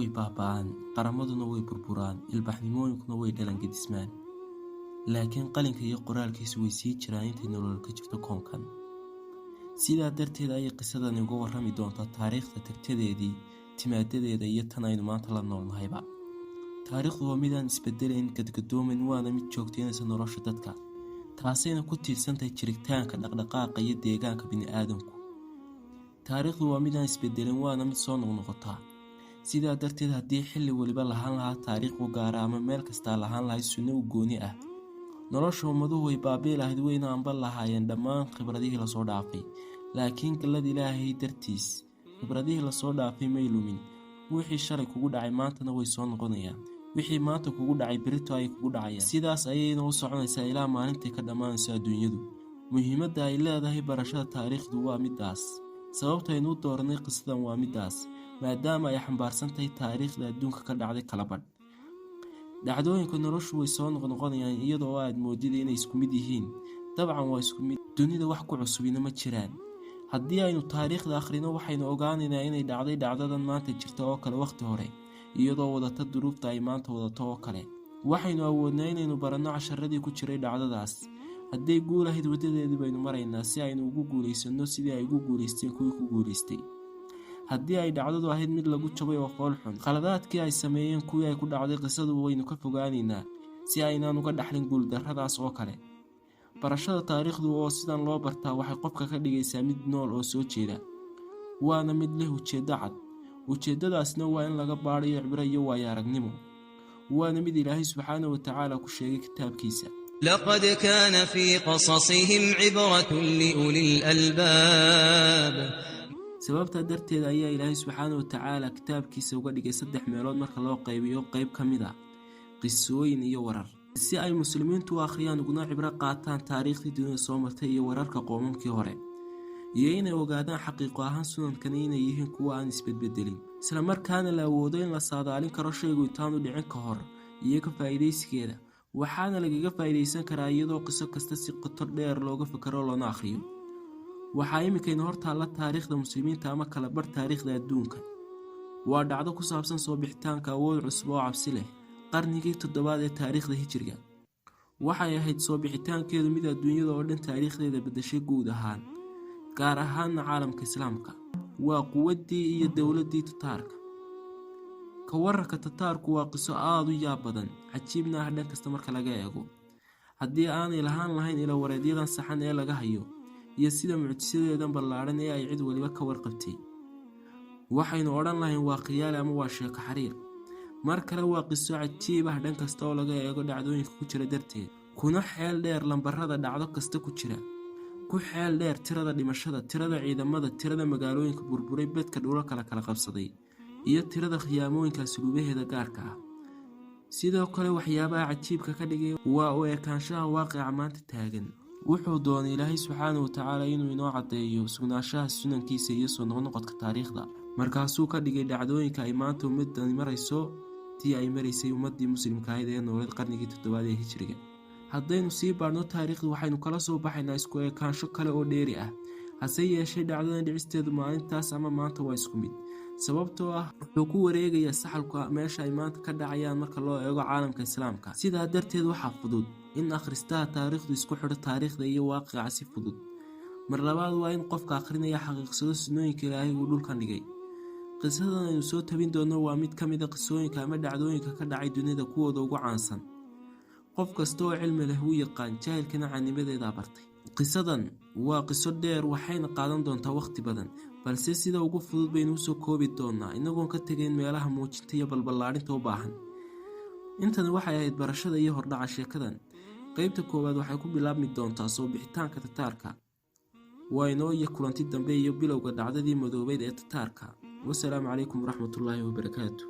way baaba'aan, qaramaduna way burburaan, ilbaxnimooyinkuna way dhalangadismaan. laakiin qalinka iyo qoraalkiisu way sii jiraan intay nolol ka jirto koonkan. sidaa darteed ayay qisadani uga warrami doontaa taariikhda tagtadeedii, timaadadeeda iyo tan aynu maanta la noolnahayba. taariikhdu waa mid aan isbedelayn, gadgadoomin, waana mid joogteynaysa nolosha dadka, taasayna ku tiirsantahay jiritaanka, dhaqdhaqaaqa iyo deegaanka bini'aadamku. taariikhdu waa mid aan isbedelin, waana mid soo noqnoqotaa. sidaa darteed haddii xilli waliba lahaan lahaa taariikh u gaara ama meel kastaa lahaan lahay sunno u gooni ah, nolosha ummaduhu way baabi'i lahayd, wayna anban lahaayeen dhammaan khibradihii lasoo dhaafay. laakiin gallad ilaahay dartiis khibradihii lasoo dhaafay may lumin. wixii shalay kugu dhacay maantana way soo noqonayaan, wixii maanta kugu dhacay berito ayay kugu dhacayaan. sidaas ayayna u soconaysaa ilaa maalintay ka dhammaanayso adduunyadu. muhiimadda ay leedahay barashada taariikhdu waa midaas, sababta aynu u dooranay qisadan waa midaas, maadaama ay xambaarsan tahay taariikhda adduunka ka dhacday kala badh. dhacdooyinka noloshu way soo noqnoqonayaan iyadoo aad moodid inay isku mid yihiin. dabcan waa isku mid, dunida wax ku cusubina ma jiraan. haddii aynu taariikhda akhrino waxaynu ogaanaynaa inay dhacday dhacdadan maanta jirta oo kale wakhti hore, iyadoo wadata duruufta ay maanta wadato oo kale. waxaynu awoodnaa inaynu baranno casharadii ku jiray dhacdadaas. hadday guul ahayd wadadeedii baynu maraynaa si aynu ugu guulaysanno sidii ay ugu guulaysteen kuwii ku guulaystay. haddii ay dhacdadu ahayd mid lagu jabay oo fool xun, khaladaadkii ay sameeyeen kuwii ay ku dhacday qisadu waynu ka fogaanaynaa si aynaan uga dhaxlin guuldarradaas oo kale. barashada taariikhdu oo sidan loo bartaa waxay qofka ka dhigaysaa mid nool oo soo jeeda, waana mid leh ujeeddo cad. ujeeddadaasna waa in laga baadhayo cibro iyo waayo aragnimo, waana mid ilaahay subxaanahu watacaala ku sheegay kitaabkiisa. لقد كان في قصصهم عبرة لأولي الألباب. sababta darteed ayaa ilaahay subxaanahu watacaala kitaabkiisa uga dhigay 3 meelood marka loo qaybiyo qayb ka mid ah qisooyin iyo warar, si ay muslimiintu u akhriyaan uguna cibro qaataan taariikhdii dunida soo martay iyo wararka qoomamkii hore, iyo inay ogaadaan xaqiiqo ahaan sunankani inay yihiin kuwo aan isbedbedelin, isla markaana la awoodo in la saadaalin karo shaygu intaanu dhicin ka hor iyo ka faa'iidaysigeeda. waxaana lagaga faa'iidaysan karaa iyadoo qiso kasta si qoto dheer looga fikiro loona akhriyo. waxaa iminkayna hortaalla taariikhda muslimiinta ama kala bar taariikhda adduunka. waa dhacdo ku saabsan soo bixitaanka awood cusub oo cabsi leh qarnigii 7 ee taariikhda hijriga. waxay ahayd soo bixitaankeedu mid adduunyada oo dhan taariikhdeeda bedeshay guud ahaan, gaar ahaanna caalamka islaamka. waa quwaddii iyo dowladdii tataarka. ka wararka tataarku waa qiso aad u yaab badan, cajiibna ah dhan kasta marka laga eego. haddii aanay lahaan lahayn ila wareedyadan saxan ee laga hayo iyo sida mucjisadeedan ballaadhan ee ay cid waliba ka warqabtay, waxaynu odhan lahayn waa khiyaali ama waa sheeko xariir. mar kale waa qiso cajiib ah dhan kasta oo laga eego dhacdooyinka ku jira darteed, kuna xeel dheer lambarada dhacdo kasta ku jira, ku xeel dheer tirada dhimashada, tirada ciidamada, tirada magaalooyinka burburay, bedka dhulalka kala qabsaday, iyo tirada khiyaamooyinkaas luubaheeda gaarka ah. sidoo kale waxyaabaha cajiibka ka dhigay waa u ekaanshaha waaqica maanta taagan. wuxuu doonay ilaahay subxaanahu watacaala inuu inoo caddeeyo sugnaanshaha sunankiisa iyo soo noqnoqodka taariikhda, markaasuu ka dhigay dhacdooyinka ay maanta ummadani marayso tii ay maraysay ummaddii muslimka ahayd ee noolad qarnigii 7 ee hijriga. haddaynu sii baadhno taariikhda waxaynu kala soo baxaynaa isku ekaansho kale oo dheeri ah. hase yeeshee dhacdadan dhicisteedu maalintaas ama maanta waa isku mid, sababtoo ah wuxuu ku wareegayaa saxalka meesha ay maanta ka dhacayaan marka loo eego caalamka islaamka. sidaa darteed waxaa fudud in akhristaha taariikhdu isku xidho taariikhda iyo waaqica si fudud. mar labaad waa in qofka akhrinaya xaqiiqsado sunnooyinka ilaahay uu dhulkan dhigay. qisadan aynu soo tabin doonno waa mid ka mid a qisooyinka ama dhacdooyinka ka dhacay dunida kuwooda ugu caansan. qof kasta oo cilmi leh wuu yaqaan, jaahilkana caanimadeeda bartay. qisadan waa qiso dheer waxayna qaadan doontaa waqti badan, balse sida ugu fudud baynu u soo koobi doonaa inagoon ka tegayn meelaha muujinta iyo balballaadhinta u baahan. intani waxay ahayd barashada iyo hordhaca sheekadan. qaybta koowaad waxay ku bilaabmi doontaa soo bixitaanka tataarka. waa inoo iyo kulanti dambe iyo bilowga dhacdadii madoobeyd ee tataarka. wasalaamu calaykum waraxmatullaahi wabarakaatu.